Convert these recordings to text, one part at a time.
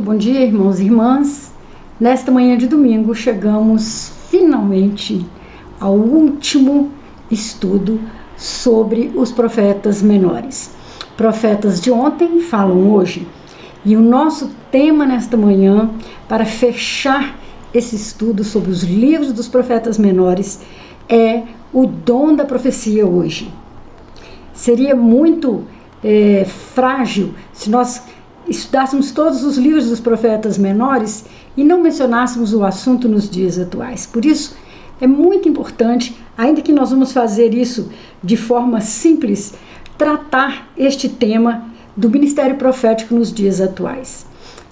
bom dia, irmãos e irmãs. Nesta manhã de domingo, chegamos finalmente ao último estudo sobre os profetas menores. Profetas de ontem falam hoje, e o nosso tema nesta manhã, para fechar esse estudo sobre os livros dos profetas menores, é o dom da profecia hoje. Seria muito frágil se nós estudássemos todos os livros dos profetas menores e não mencionássemos o assunto nos dias atuais. Por isso, é muito importante, ainda que nós vamos fazer isso de forma simples, tratar este tema do ministério profético nos dias atuais.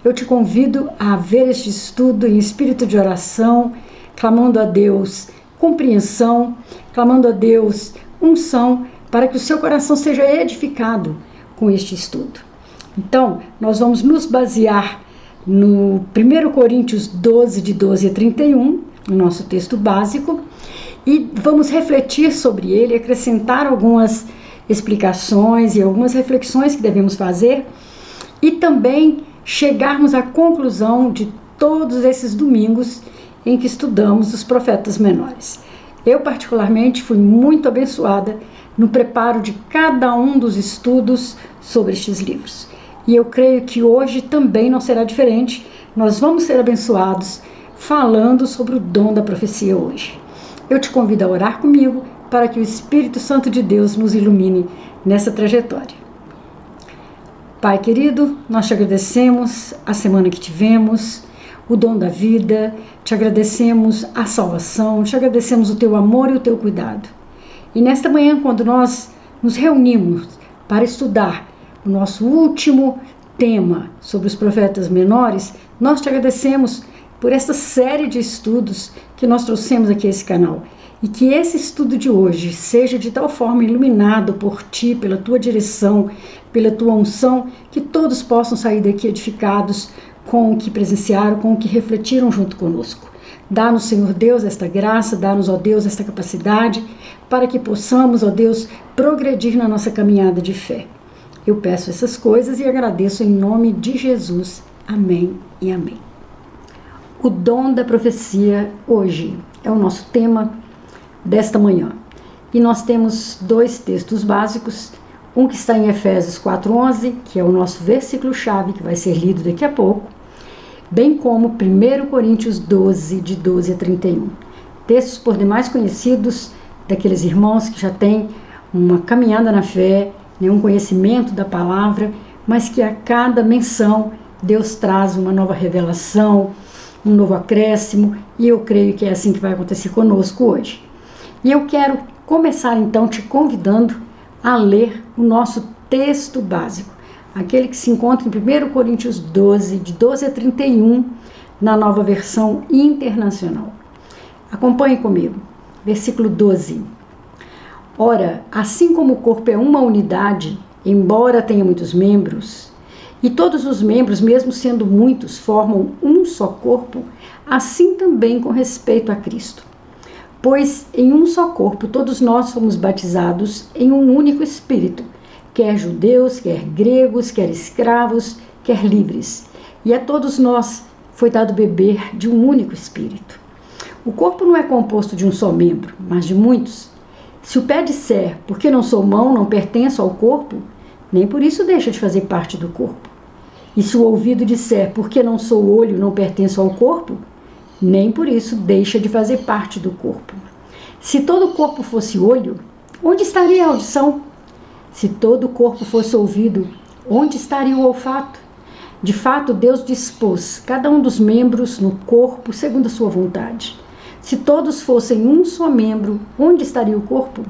Eu te convido a ver este estudo em espírito de oração, clamando a Deus compreensão, clamando a Deus unção, para que o seu coração seja edificado com este estudo. Então, nós vamos nos basear no 1 Coríntios 12, de 12 a 31, o nosso texto básico, e vamos refletir sobre ele, acrescentar algumas explicações e algumas reflexões que devemos fazer, e também chegarmos à conclusão de todos esses domingos em que estudamos os profetas menores. Eu, particularmente, fui muito abençoada no preparo de cada um dos estudos sobre estes livros. E eu creio que hoje também não será diferente. Nós vamos ser abençoados falando sobre o dom da profecia hoje. Eu te convido a orar comigo para que o Espírito Santo de Deus nos ilumine nessa trajetória. Pai querido, nós te agradecemos a semana que tivemos, o dom da vida, te agradecemos a salvação, te agradecemos o teu amor e o teu cuidado. E nesta manhã, quando nós nos reunimos para estudar o nosso último tema sobre os profetas menores, nós te agradecemos por esta série de estudos que nós trouxemos aqui a esse canal. E que esse estudo de hoje seja de tal forma iluminado por ti, pela tua direção, pela tua unção, que todos possam sair daqui edificados com o que presenciaram, com o que refletiram junto conosco. Dá-nos, Senhor Deus, esta graça, dá-nos, ó Deus, esta capacidade, para que possamos, ó Deus, progredir na nossa caminhada de fé. Eu peço essas coisas e agradeço em nome de Jesus. Amém e amém. O dom da profecia hoje é o nosso tema desta manhã. E nós temos dois textos básicos, um que está em Efésios 4:11, que é o nosso versículo-chave, que vai ser lido daqui a pouco, bem como 1 Coríntios 12, de 12 a 31. Textos por demais conhecidos daqueles irmãos que já têm uma caminhada na fé, um conhecimento da palavra, mas que a cada menção Deus traz uma nova revelação, um novo acréscimo, e eu creio que é assim que vai acontecer conosco hoje. E eu quero começar então te convidando a ler o nosso texto básico, aquele que se encontra em 1 Coríntios 12, de 12 a 31, na nova versão internacional. Acompanhe comigo, versículo 12. Ora, assim como o corpo é uma unidade, embora tenha muitos membros, e todos os membros, mesmo sendo muitos, formam um só corpo, assim também com respeito a Cristo. Pois em um só corpo todos nós fomos batizados em um único Espírito, quer judeus, quer gregos, quer escravos, quer livres. E a todos nós foi dado beber de um único Espírito. O corpo não é composto de um só membro, mas de muitos. Se o pé disser, porque não sou mão, não pertenço ao corpo, nem por isso deixa de fazer parte do corpo. E se o ouvido disser, porque não sou olho, não pertenço ao corpo, nem por isso deixa de fazer parte do corpo. Se todo o corpo fosse olho, onde estaria a audição? Se todo o corpo fosse ouvido, onde estaria o olfato? De fato, Deus dispôs cada um dos membros no corpo segundo a sua vontade. Se todos fossem um só membro, onde estaria o corpo?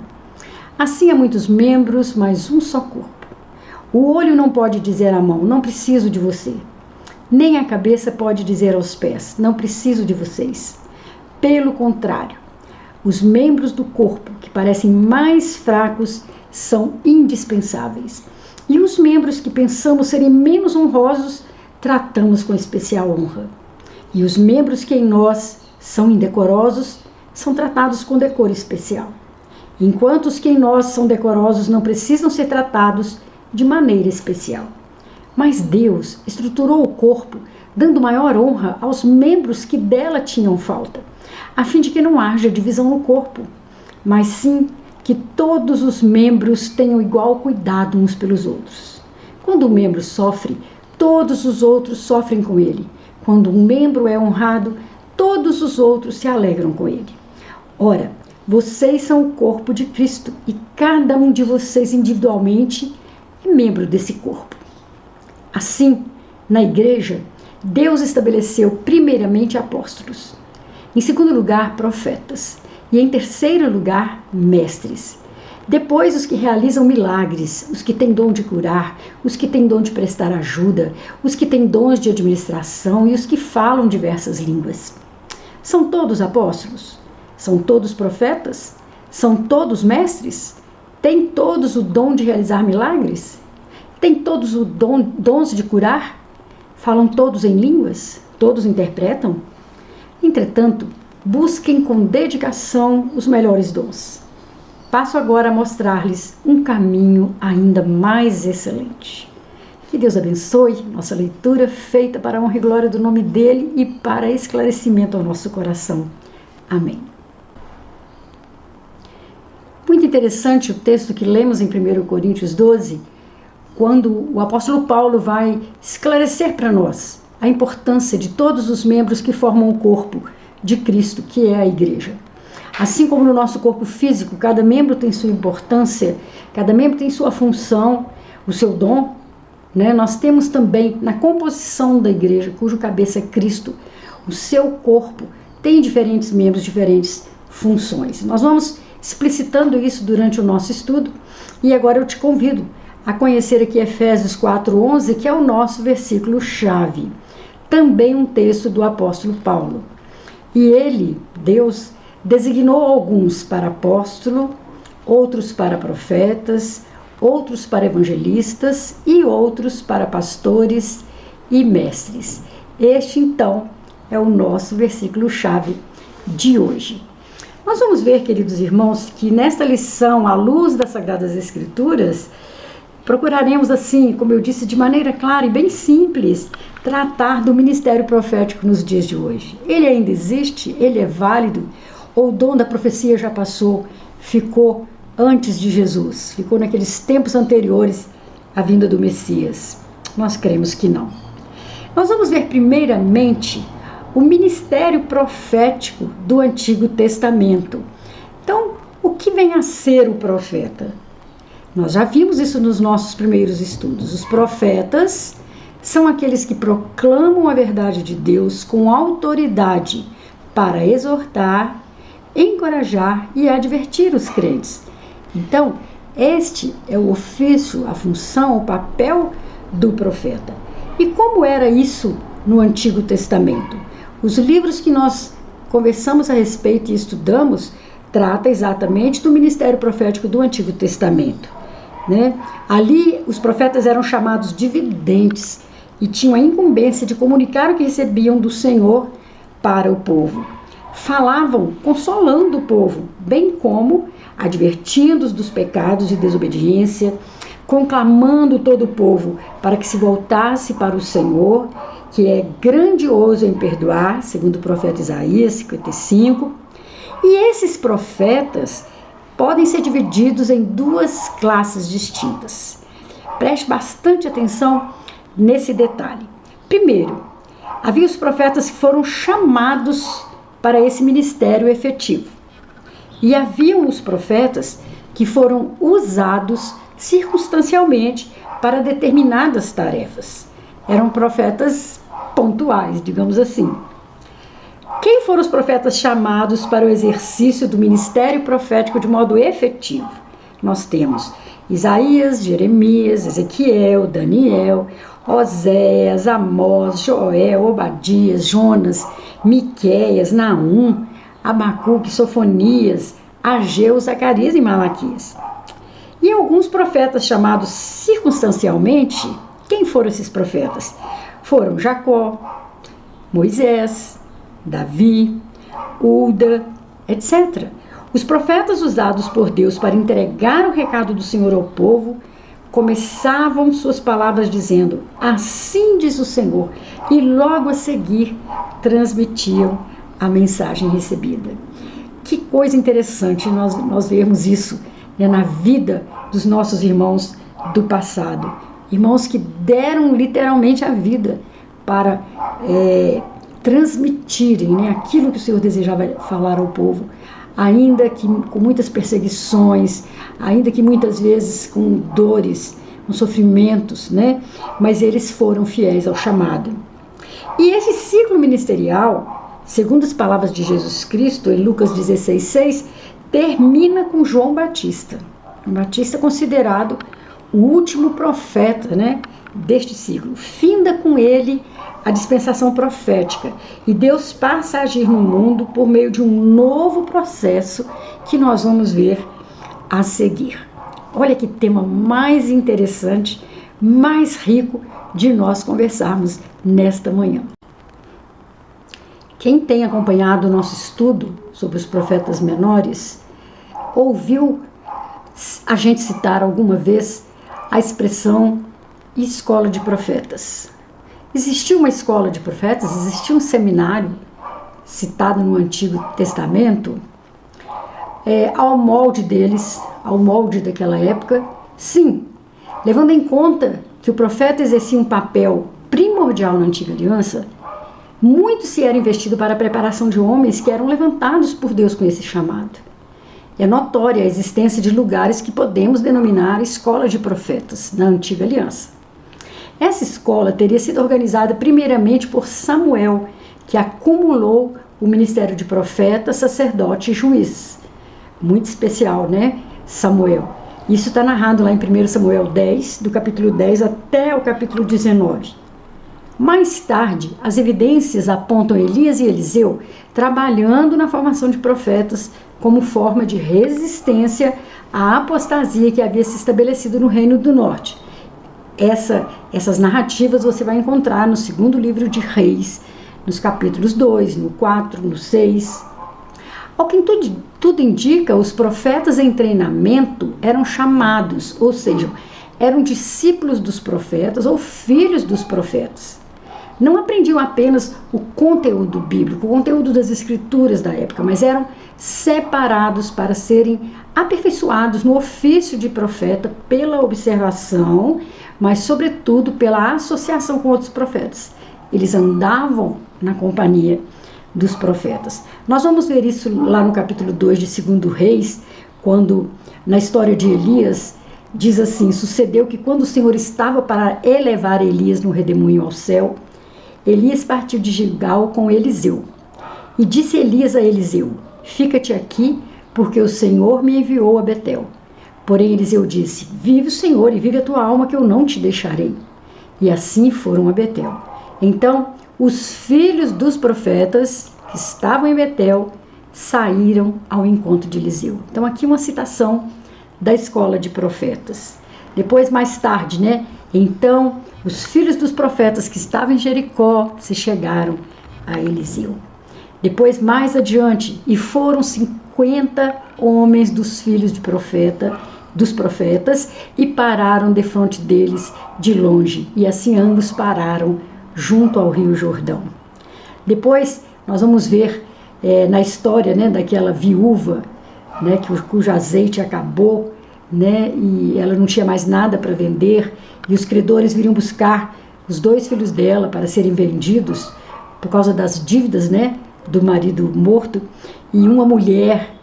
Assim há muitos membros, mas um só corpo. O olho não pode dizer à mão, não preciso de você. Nem a cabeça pode dizer aos pés, não preciso de vocês. Pelo contrário, os membros do corpo, que parecem mais fracos, são indispensáveis. E os membros que pensamos serem menos honrosos, tratamos com especial honra. E os membros que em nós são indecorosos, são tratados com decoro especial. Enquanto os que em nós são decorosos não precisam ser tratados de maneira especial. Mas Deus estruturou o corpo dando maior honra aos membros que dela tinham falta, a fim de que não haja divisão no corpo, mas sim que todos os membros tenham igual cuidado uns pelos outros. Quando um membro sofre, todos os outros sofrem com ele. Quando um membro é honrado, todos os outros se alegram com ele. Ora, vocês são o corpo de Cristo e cada um de vocês individualmente é membro desse corpo. Assim, na igreja, Deus estabeleceu primeiramente apóstolos, em segundo lugar profetas e em terceiro lugar mestres. Depois os que realizam milagres, os que têm dom de curar, os que têm dom de prestar ajuda, os que têm dons de administração e os que falam diversas línguas. São todos apóstolos? São todos profetas? São todos mestres? Têm todos o dom de realizar milagres? Têm todos o dons de curar? Falam todos em línguas? Todos interpretam? Entretanto, busquem com dedicação os melhores dons. Passo agora a mostrar-lhes um caminho ainda mais excelente. Que Deus abençoe nossa leitura feita para a honra e glória do nome dele e para esclarecimento ao nosso coração. Amém. Muito interessante o texto que lemos em 1 Coríntios 12, quando o apóstolo Paulo vai esclarecer para nós a importância de todos os membros que formam o corpo de Cristo, que é a igreja. Assim como no nosso corpo físico, cada membro tem sua importância, cada membro tem sua função, o seu dom, né? Nós temos também na composição da igreja, cujo cabeça é Cristo, o seu corpo tem diferentes membros, diferentes funções. Nós vamos explicitando isso durante o nosso estudo e agora eu te convido a conhecer aqui Efésios 4:11, que é o nosso versículo-chave. Também um texto do apóstolo Paulo. E ele, Deus, designou alguns para apóstolo, outros para profetas, outros para evangelistas e outros para pastores e mestres. Este, então, é o nosso versículo-chave de hoje. Nós vamos ver, queridos irmãos, que nesta lição, à luz das Sagradas Escrituras, procuraremos, assim, como eu disse, de maneira clara e bem simples, tratar do ministério profético nos dias de hoje. Ele ainda existe? Ele é válido? Ou o dom da profecia já passou, ficou antes de Jesus, ficou naqueles tempos anteriores à vinda do Messias? Nós cremos que não. Nós vamos ver primeiramente o ministério profético do Antigo Testamento. Então, o que vem a ser o profeta? Nós já vimos isso nos nossos primeiros estudos. Os profetas são aqueles que proclamam a verdade de Deus com autoridade para exortar, encorajar e advertir os crentes. Então, este é o ofício, a função, o papel do profeta. E como era isso no Antigo Testamento? Os livros que nós conversamos a respeito e estudamos tratam exatamente do ministério profético do Antigo Testamento, né? Ali os profetas eram chamados de videntes e tinham a incumbência de comunicar o que recebiam do Senhor para o povo. Falavam consolando o povo, bem como advertindo-os dos pecados e desobediência, conclamando todo o povo para que se voltasse para o Senhor, que é grandioso em perdoar, segundo o profeta Isaías 55. E esses profetas podem ser divididos em duas classes distintas. Preste bastante atenção nesse detalhe. Primeiro, havia os profetas que foram chamados para esse ministério efetivo. E haviam os profetas que foram usados circunstancialmente para determinadas tarefas. Eram profetas pontuais, digamos assim. Quem foram os profetas chamados para o exercício do ministério profético de modo efetivo? Nós temos Isaías, Jeremias, Ezequiel, Daniel, Oséias, Amós, Joel, Obadias, Jonas, Miqueias, Naum, Abacuque, Sofonias, Ageu, Zacarias e Malaquias. E alguns profetas chamados circunstancialmente, quem foram esses profetas? Foram Jacó, Moisés, Davi, Uda, etc. Os profetas usados por Deus para entregar o recado do Senhor ao povo começavam suas palavras dizendo: assim diz o Senhor, e logo a seguir transmitiam a mensagem recebida. Que coisa interessante nós vermos isso, né, na vida dos nossos irmãos do passado. Irmãos que deram literalmente a vida para transmitirem, né, aquilo que o Senhor desejava falar ao povo, ainda que com muitas perseguições, ainda que muitas vezes com dores, com sofrimentos, né, mas eles foram fiéis ao chamado. E esse ciclo ministerial, segundo as palavras de Jesus Cristo, em Lucas 16:6, termina com João Batista. João Batista é considerado o último profeta, né, deste ciclo. Finda com ele a dispensação profética e Deus passa a agir no mundo por meio de um novo processo que nós vamos ver a seguir. Olha que tema mais interessante, mais rico de nós conversarmos nesta manhã. Quem tem acompanhado o nosso estudo sobre os profetas menores, ouviu a gente citar alguma vez a expressão escola de profetas. Existiu uma escola de profetas, existiu um seminário citado no Antigo Testamento, ao molde deles, ao molde daquela época, sim, levando em conta que o profeta exercia um papel primordial na Antiga Aliança. Muito se era investido para a preparação de homens que eram levantados por Deus com esse chamado. É notória a existência de lugares que podemos denominar escola de profetas na Antiga Aliança. Essa escola teria sido organizada primeiramente por Samuel, que acumulou o ministério de profeta, sacerdote e juiz. Muito especial, né? Samuel. Isso está narrado lá em 1 Samuel 10, do capítulo 10 até o capítulo 19. Mais tarde, as evidências apontam Elias e Eliseu trabalhando na formação de profetas como forma de resistência à apostasia que havia se estabelecido no Reino do Norte. Essas narrativas você vai encontrar no segundo livro de Reis, nos capítulos 2, no 4, no 6. Ao que tudo indica, os profetas em treinamento eram chamados, ou seja, eram discípulos dos profetas ou filhos dos profetas. Não aprendiam apenas o conteúdo bíblico, o conteúdo das escrituras da época, mas eram separados para serem aperfeiçoados no ofício de profeta pela observação, mas sobretudo pela associação com outros profetas. Eles andavam na companhia dos profetas. Nós vamos ver isso lá no capítulo 2 de 2 Reis, quando na história de Elias, diz assim: sucedeu que quando o Senhor estava para elevar Elias no redemoinho ao céu, Elias partiu de Gilgal com Eliseu. E disse Elias a Eliseu: fica-te aqui, porque o Senhor me enviou a Betel. Porém Eliseu disse: vive o Senhor e vive a tua alma, que eu não te deixarei. E assim foram a Betel. Então os filhos dos profetas que estavam em Betel saíram ao encontro de Eliseu. Então aqui uma citação da escola de profetas. Depois, mais tarde, né? Então os filhos dos profetas que estavam em Jericó se chegaram a Eliseu. Depois, mais adiante, e foram 50 homens dos filhos dos profetas, e pararam defronte deles de longe, e assim ambos pararam junto ao rio Jordão. Depois, nós vamos ver na história, né, daquela viúva, né, cujo azeite acabou, né, e ela não tinha mais nada para vender, e os credores viriam buscar os 2 filhos dela para serem vendidos por causa das dívidas, né, do marido morto. E uma mulher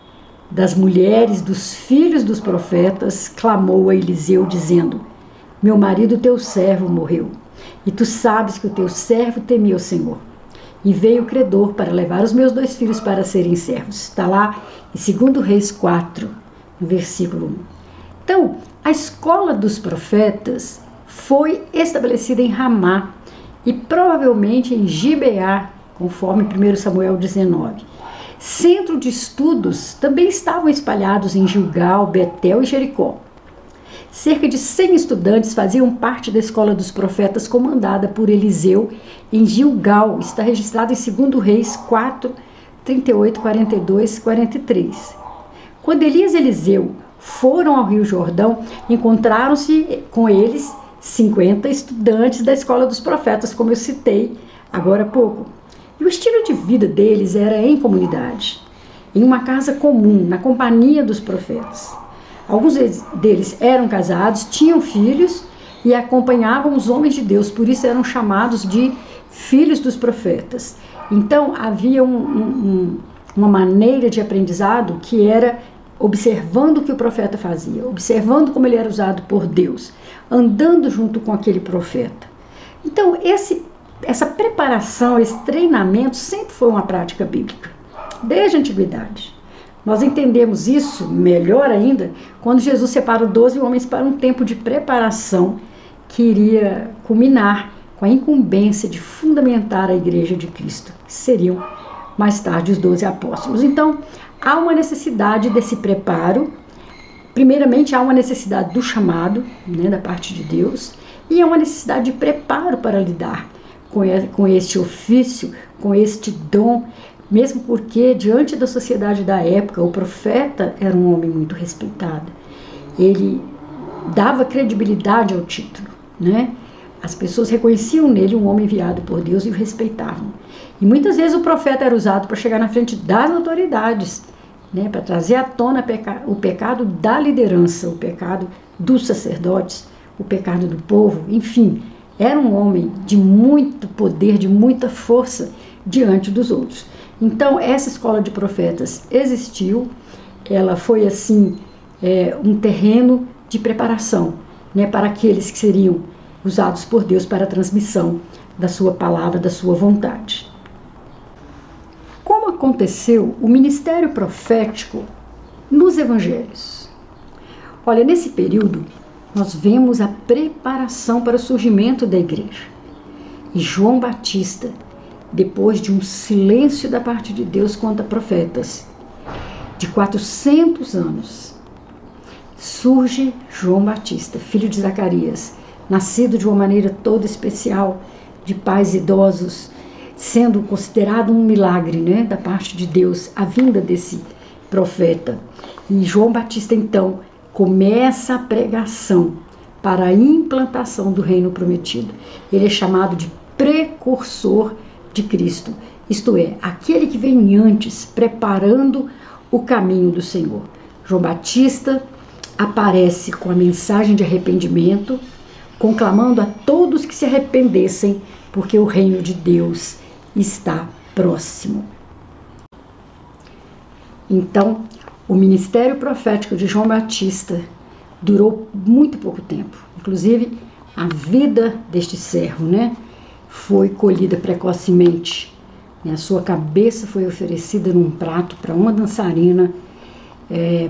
das mulheres dos filhos dos profetas clamou a Eliseu dizendo: meu marido, teu servo, morreu, e tu sabes que o teu servo temia o Senhor. E veio o credor para levar os meus 2 filhos para serem servos. Está lá em 2 Reis 4, no versículo 1. Então, a escola dos profetas foi estabelecida em Ramá e provavelmente em Gibeá, conforme 1 Samuel 19. Centro de estudos também estavam espalhados em Gilgal, Betel e Jericó. Cerca de 100 estudantes faziam parte da escola dos profetas comandada por Eliseu em Gilgal. Está registrado em 2 Reis 4, 38, 42 e 43. Quando Elias e Eliseu foram ao Rio Jordão, encontraram-se com eles 50 estudantes da Escola dos Profetas, como eu citei agora há pouco. E o estilo de vida deles era em comunidade, em uma casa comum, na companhia dos profetas. Alguns deles eram casados, tinham filhos e acompanhavam os homens de Deus, por isso eram chamados de filhos dos profetas. Então havia uma maneira de aprendizado que era observando o que o profeta fazia, observando como ele era usado por Deus, andando junto com aquele profeta. Então essa preparação, esse treinamento sempre foi uma prática bíblica, desde a antiguidade. Nós entendemos isso melhor ainda quando Jesus separa 12 homens para um tempo de preparação que iria culminar com a incumbência de fundamentar a Igreja de Cristo, que seriam mais tarde os 12 apóstolos. Então, há uma necessidade desse preparo. Primeiramente, há uma necessidade do chamado, da parte de Deus, e há uma necessidade de preparo para lidar com este ofício, com este dom, mesmo porque, diante da sociedade da época, o profeta era um homem muito respeitado. Ele dava credibilidade ao título, As pessoas reconheciam nele um homem enviado por Deus e o respeitavam. E muitas vezes o profeta era usado para chegar na frente das autoridades, para trazer à tona o pecado da liderança, o pecado dos sacerdotes, o pecado do povo, enfim. Era um homem de muito poder, de muita força diante dos outros. Então, essa escola de profetas existiu, ela foi assim, um terreno de preparação, para aqueles que seriam usados por Deus para a transmissão da sua palavra, da sua vontade. Como aconteceu o ministério profético nos evangelhos? Olha, nesse período, nós vemos a preparação para o surgimento da igreja. E João Batista, depois de um silêncio da parte de Deus quanto a profetas, de 400 anos, surge João Batista, filho de Zacarias, nascido de uma maneira toda especial, de pais idosos, sendo considerado um milagre, da parte de Deus, a vinda desse profeta. E João Batista, então, começa a pregação para a implantação do reino prometido. Ele é chamado de precursor de Cristo, isto é, aquele que vem antes, preparando o caminho do Senhor. João Batista aparece com a mensagem de arrependimento, conclamando a todos que se arrependessem, porque o reino de Deus está próximo. Então, o ministério profético de João Batista durou muito pouco tempo. Inclusive, a vida deste servo, foi colhida precocemente. A sua cabeça foi oferecida num prato para uma dançarina,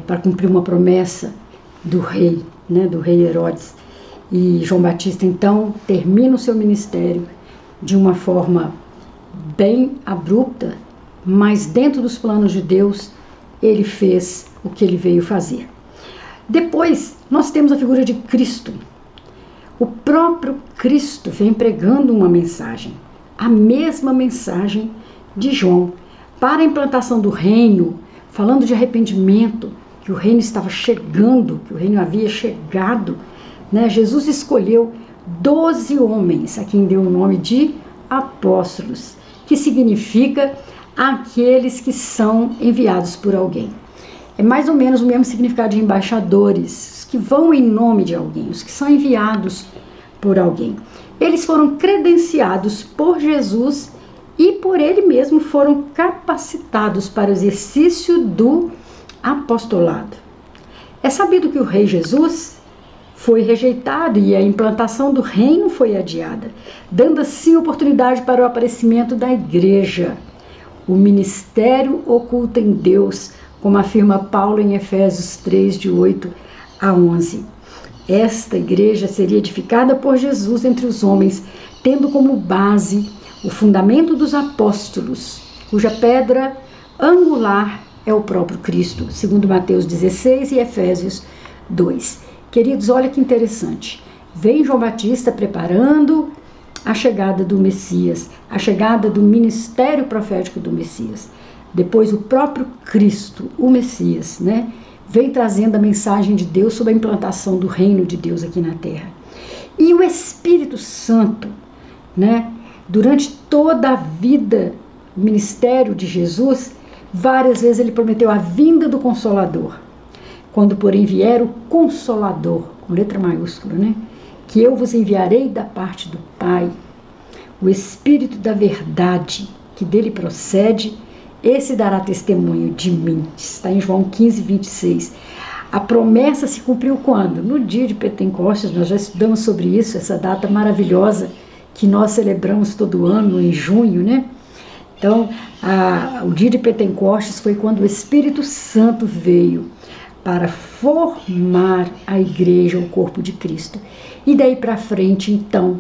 para cumprir uma promessa do rei, do rei Herodes. E João Batista, então, termina o seu ministério de uma forma bem abrupta, mas dentro dos planos de Deus, ele fez o que ele veio fazer. Depois, nós temos a figura de Cristo. O próprio Cristo vem pregando uma mensagem, a mesma mensagem de João, para a implantação do reino, falando de arrependimento, que o reino estava chegando, que o reino havia chegado. Jesus escolheu 12 homens, a quem deu o nome de apóstolos, que significa aqueles que são enviados por alguém. É mais ou menos o mesmo significado de embaixadores, os que vão em nome de alguém, os que são enviados por alguém. Eles foram credenciados por Jesus e por ele mesmo foram capacitados para o exercício do apostolado. É sabido que o rei Jesus foi rejeitado e a implantação do reino foi adiada, dando assim oportunidade para o aparecimento da igreja. O ministério oculto em Deus, como afirma Paulo em Efésios 3, de 8 a 11. Esta igreja seria edificada por Jesus entre os homens, tendo como base o fundamento dos apóstolos, cuja pedra angular é o próprio Cristo, segundo Mateus 16 e Efésios 2. Queridos, olha que interessante. Vem João Batista preparando a chegada do Messias, a chegada do ministério profético do Messias. Depois o próprio Cristo, o Messias, vem trazendo a mensagem de Deus sobre a implantação do reino de Deus aqui na terra. E o Espírito Santo, né, durante toda a vida, o ministério de Jesus, várias vezes ele prometeu a vinda do Consolador. Quando, porém, vier o Consolador, com letra maiúscula, né, que eu vos enviarei da parte do Pai, o Espírito da verdade, que dele procede, esse dará testemunho de mim. Está em João 15, 26. A promessa se cumpriu quando? No dia de Pentecostes. Nós já estudamos sobre isso, essa data maravilhosa que nós celebramos todo ano, em junho, né? Então, o dia de Pentecostes foi quando o Espírito Santo veio para formar a igreja, o corpo de Cristo. E daí para frente, então,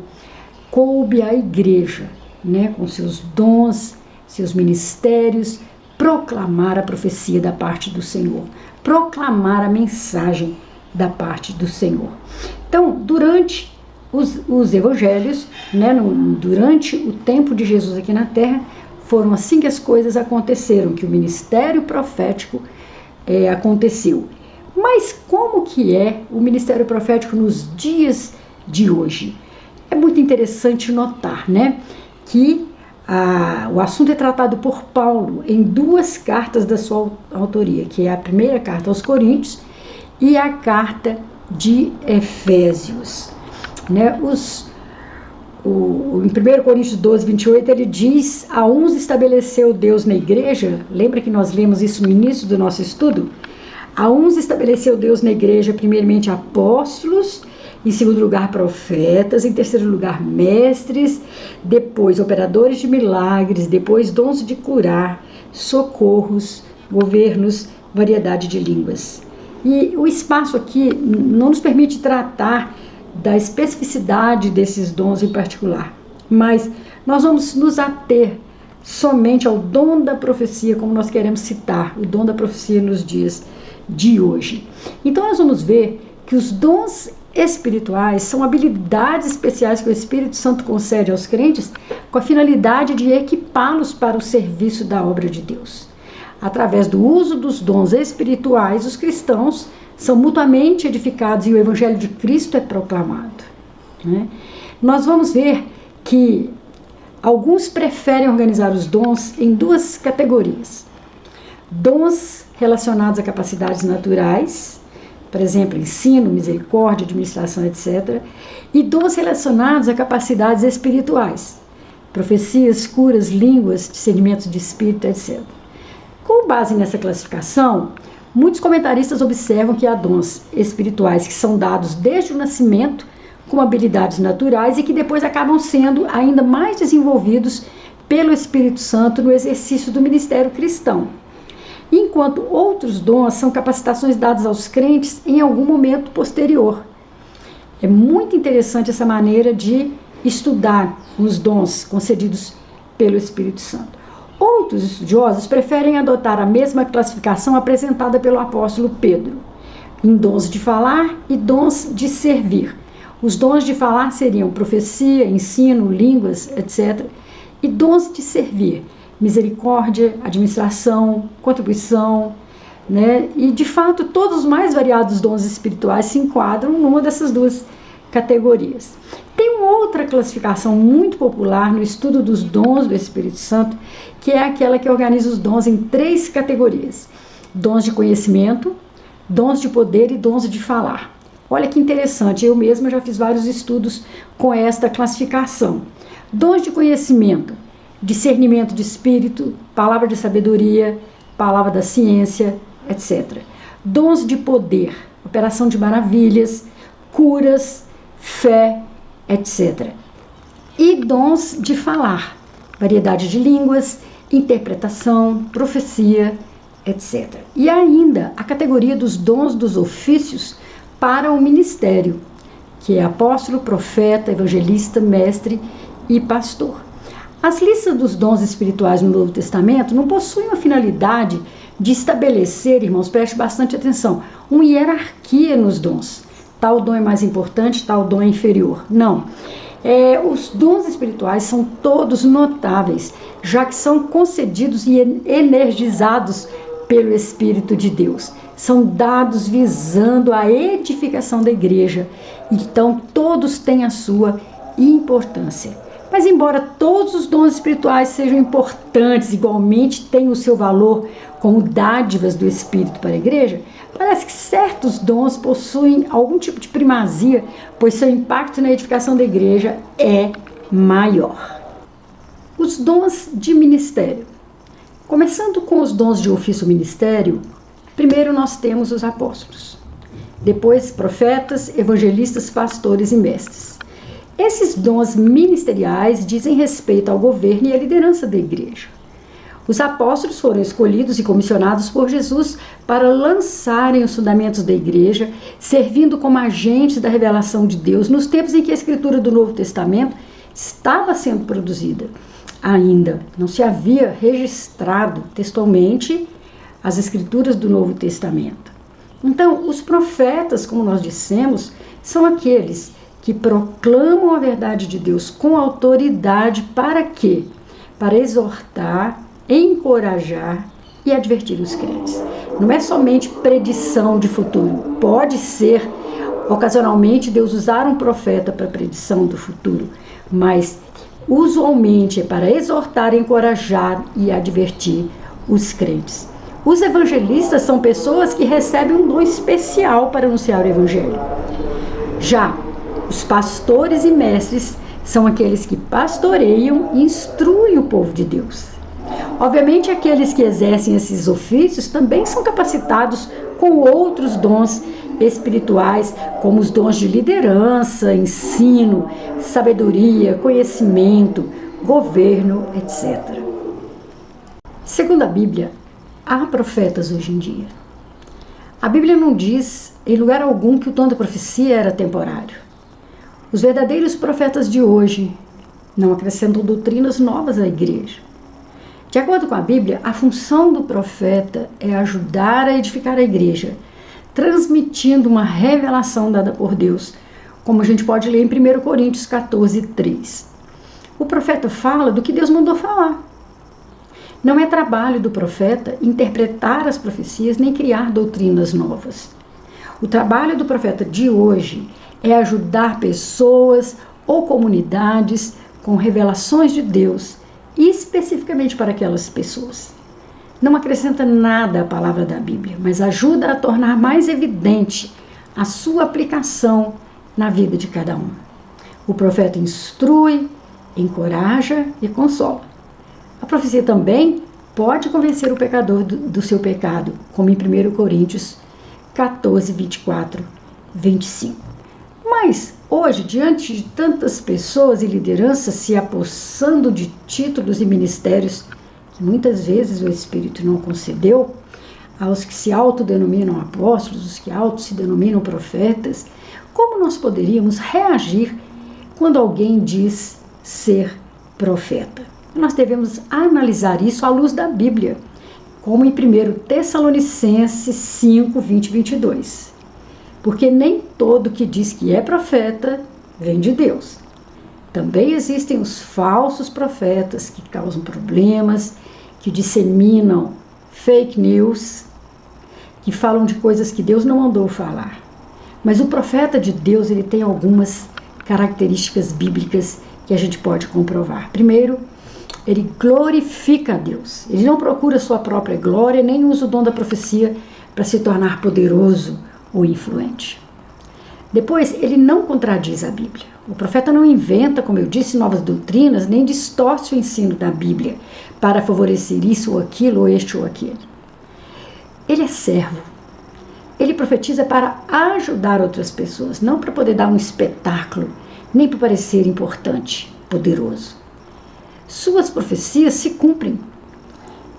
coube à igreja, né, com seus dons, seus ministérios, proclamar a profecia da parte do Senhor, proclamar a mensagem da parte do Senhor. Então, durante os evangelhos, né, durante o tempo de Jesus aqui na terra, foram assim que as coisas aconteceram, que o ministério profético aconteceu. Mas como que é o ministério profético nos dias de hoje? É muito interessante notar, né, que o assunto é tratado por Paulo em 2 cartas da sua autoria, que é a primeira carta aos Coríntios e a carta de Efésios. Né? Em 1 Coríntios 12, 28, ele diz: a uns estabeleceu Deus na igreja, lembra que nós lemos isso no início do nosso estudo? A uns estabeleceu Deus na igreja, primeiramente apóstolos, em segundo lugar profetas, em terceiro lugar mestres, depois operadores de milagres, depois dons de curar, socorros, governos, variedade de línguas. E o espaço aqui não nos permite tratar da especificidade desses dons em particular, mas nós vamos nos ater somente ao dom da profecia, como nós queremos citar, o dom da profecia nos dias de hoje. Então nós vamos ver que os dons espirituais são habilidades especiais que o Espírito Santo concede aos crentes com a finalidade de equipá-los para o serviço da obra de Deus. Através do uso dos dons espirituais, os cristãos são mutuamente edificados e o Evangelho de Cristo é proclamado. Né? Nós vamos ver que alguns preferem organizar os dons em 2 categorias. Dons relacionados a capacidades naturais, por exemplo, ensino, misericórdia, administração, etc. E dons relacionados a capacidades espirituais, profecias, curas, línguas, discernimento de espírito, etc. Com base nessa classificação, muitos comentaristas observam que há dons espirituais que são dados desde o nascimento como habilidades naturais e que depois acabam sendo ainda mais desenvolvidos pelo Espírito Santo no exercício do ministério cristão. Enquanto outros dons são capacitações dadas aos crentes em algum momento posterior. É muito interessante essa maneira de estudar os dons concedidos pelo Espírito Santo. Outros estudiosos preferem adotar a mesma classificação apresentada pelo apóstolo Pedro, em dons de falar e dons de servir. Os dons de falar seriam profecia, ensino, línguas, etc. E dons de servir, misericórdia, administração, contribuição, né? E de fato todos os mais variados dons espirituais se enquadram numa dessas 2 categorias. Tem uma outra classificação muito popular no estudo dos dons do Espírito Santo, que é aquela que organiza os dons em 3 categorias: dons de conhecimento, dons de poder e dons de falar. Olha que interessante, eu mesma já fiz vários estudos com esta classificação. Dons de conhecimento: discernimento de espírito, palavra de sabedoria, palavra da ciência, etc. Dons de poder: operação de maravilhas, curas, fé, etc. E dons de falar: variedade de línguas, interpretação, profecia, etc. E ainda a categoria dos dons dos ofícios para o ministério, que é apóstolo, profeta, evangelista, mestre e pastor. As listas dos dons espirituais no Novo Testamento não possuem a finalidade de estabelecer, irmãos, preste bastante atenção, uma hierarquia nos dons. Tal dom é mais importante, tal dom é inferior. Não. Os dons espirituais são todos notáveis, já que são concedidos e energizados pelo Espírito de Deus. são dados visando a edificação da igreja. Então, todos têm a sua importância. Mas, embora todos os dons espirituais sejam importantes, igualmente têm o seu valor como dádivas do Espírito para a igreja, parece que certos dons possuem algum tipo de primazia, pois seu impacto na edificação da igreja é maior. Os dons de ministério. Começando com os dons de ofício ministério, primeiro nós temos os apóstolos, depois profetas, evangelistas, pastores e mestres. Esses dons ministeriais dizem respeito ao governo e à liderança da igreja. Os apóstolos foram escolhidos e comissionados por Jesus para lançarem os fundamentos da igreja, servindo como agentes da revelação de Deus nos tempos em que a escritura do Novo Testamento estava sendo produzida. Ainda não se havia registrado textualmente as escrituras do Novo Testamento. Então, os profetas, como nós dissemos, são aqueles que proclamam a verdade de Deus com autoridade para quê? Para exortar, encorajar e advertir os crentes. Não é somente predição de futuro. Pode ser, ocasionalmente, Deus usar um profeta para predição do futuro, mas usualmente é para exortar, encorajar e advertir os crentes. Os evangelistas são pessoas que recebem um dom especial para anunciar o evangelho. Já os pastores e mestres são aqueles que pastoreiam e instruem o povo de Deus. Obviamente, aqueles que exercem esses ofícios também são capacitados com outros dons espirituais, como os dons de liderança, ensino, sabedoria, conhecimento, governo, etc. Segundo a Bíblia, há profetas hoje em dia. A Bíblia não diz em lugar algum que o dom da profecia era temporário. Os verdadeiros profetas de hoje não acrescentam doutrinas novas à igreja. De acordo com a Bíblia, a função do profeta é ajudar a edificar a igreja, transmitindo uma revelação dada por Deus, como a gente pode ler em 1 Coríntios 14, 3. O profeta fala do que Deus mandou falar. Não é trabalho do profeta interpretar as profecias nem criar doutrinas novas. O trabalho do profeta de hoje é ajudar pessoas ou comunidades com revelações de Deus, especificamente para aquelas pessoas. Não acrescenta nada à palavra da Bíblia, mas ajuda a tornar mais evidente a sua aplicação na vida de cada um. O profeta instrui, encoraja e consola. A profecia também pode convencer o pecador do seu pecado, como em 1 Coríntios 14, 24, 25. Mas, hoje, diante de tantas pessoas e lideranças se apossando de títulos e ministérios que muitas vezes o Espírito não concedeu, aos que se autodenominam apóstolos, os que se denominam profetas, como nós poderíamos reagir quando alguém diz ser profeta? Nós devemos analisar isso à luz da Bíblia, como em 1 Tessalonicenses 5, 20 e 22. Porque nem todo que diz que é profeta vem de Deus. Também existem os falsos profetas que causam problemas, que disseminam fake news, que falam de coisas que Deus não mandou falar. Mas o profeta de Deus, ele tem algumas características bíblicas que a gente pode comprovar. Primeiro, ele glorifica a Deus. Ele não procura sua própria glória, nem usa o dom da profecia para se tornar poderoso ou influente. Depois, ele não contradiz a Bíblia. O profeta não inventa, como eu disse, novas doutrinas, nem distorce o ensino da Bíblia para favorecer isso ou aquilo, ou este ou aquele. Ele é servo. Ele profetiza para ajudar outras pessoas, não para poder dar um espetáculo, nem para parecer importante, poderoso. Suas profecias se cumprem.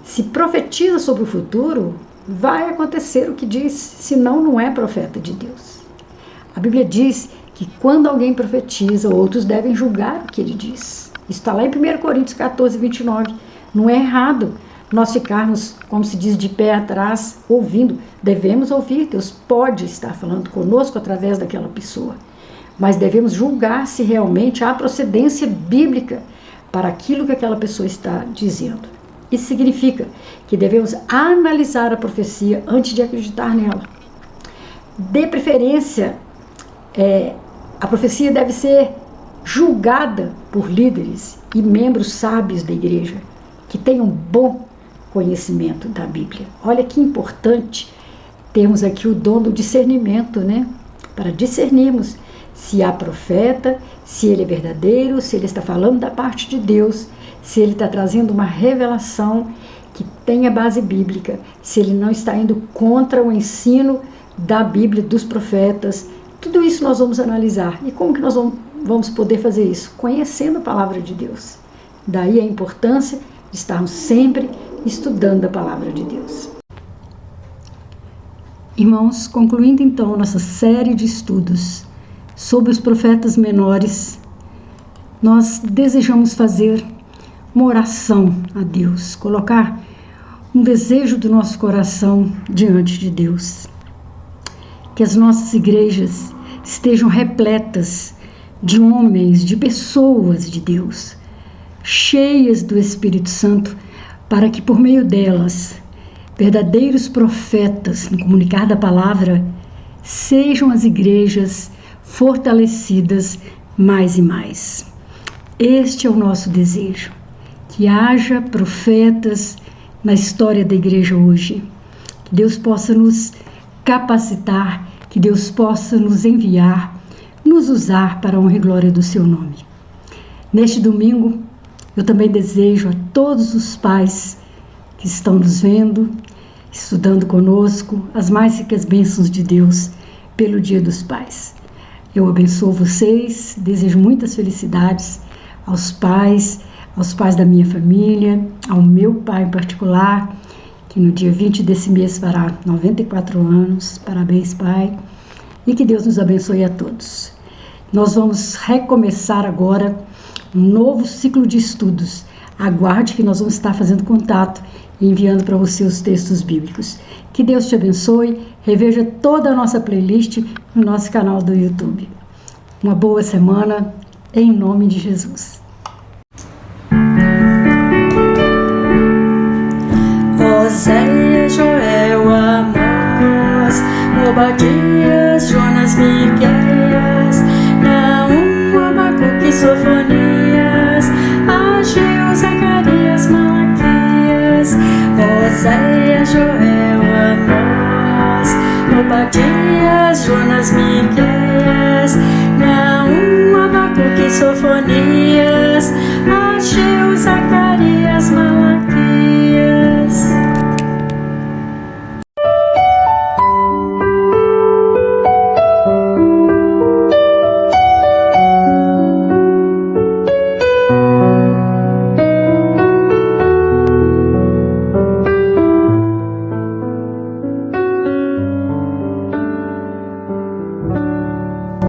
Se profetiza sobre o futuro, vai acontecer o que diz, senão não é profeta de Deus. A Bíblia diz que quando alguém profetiza, outros devem julgar o que ele diz. Isso está lá em 1 Coríntios 14, 29. Não é errado nós ficarmos, como se diz, de pé atrás, ouvindo. Devemos ouvir, Deus pode estar falando conosco através daquela pessoa. Mas devemos julgar se realmente há procedência bíblica para aquilo que aquela pessoa está dizendo. Isso significa que devemos analisar a profecia antes de acreditar nela. De preferência, a profecia deve ser julgada por líderes e membros sábios da igreja, que tenham bom conhecimento da Bíblia. Olha que importante termos aqui o dom do discernimento, né? Para discernirmos se há profeta, se ele é verdadeiro, se ele está falando da parte de Deus, se ele está trazendo uma revelação que tenha base bíblica, se ele não está indo contra o ensino da Bíblia, dos profetas. Tudo isso nós vamos analisar. E como que nós vamos poder fazer isso? Conhecendo a palavra de Deus. Daí a importância de estarmos sempre estudando a palavra de Deus. Irmãos, concluindo então nossa série de estudos sobre os profetas menores, nós desejamos fazer uma oração a Deus, colocar um desejo do nosso coração diante de Deus. Que as nossas igrejas estejam repletas de homens, de pessoas de Deus, cheias do Espírito Santo, para que por meio delas, verdadeiros profetas no comunicar da palavra, sejam as igrejas fortalecidas mais e mais. Este é o nosso desejo, que haja profetas na história da igreja hoje, que Deus possa nos capacitar, que Deus possa nos enviar, nos usar para a honra e glória do seu nome. Neste domingo, eu também desejo a todos os pais que estão nos vendo, estudando conosco, as mais ricas bênçãos de Deus pelo Dia dos Pais. Eu abençoo vocês, desejo muitas felicidades aos pais da minha família, ao meu pai em particular, que no dia 20 desse mês fará 94 anos. Parabéns, pai. E que Deus nos abençoe a todos. Nós vamos recomeçar agora um novo ciclo de estudos. Aguarde que nós vamos estar fazendo contato e enviando para você os textos bíblicos. Que Deus te abençoe. Reveja toda a nossa playlist no nosso canal do YouTube. Uma boa semana, em nome de Jesus. Oséias, Joel, Amós, Obadias, Jonas, Miqueias, Naum, Abacuque, Sofonias, Ageu, Zacarias, Malaquias. Oséias, Joel, Amós, Obadias, Jonas, Miqueias, Naum, Abacuque, Sofonias.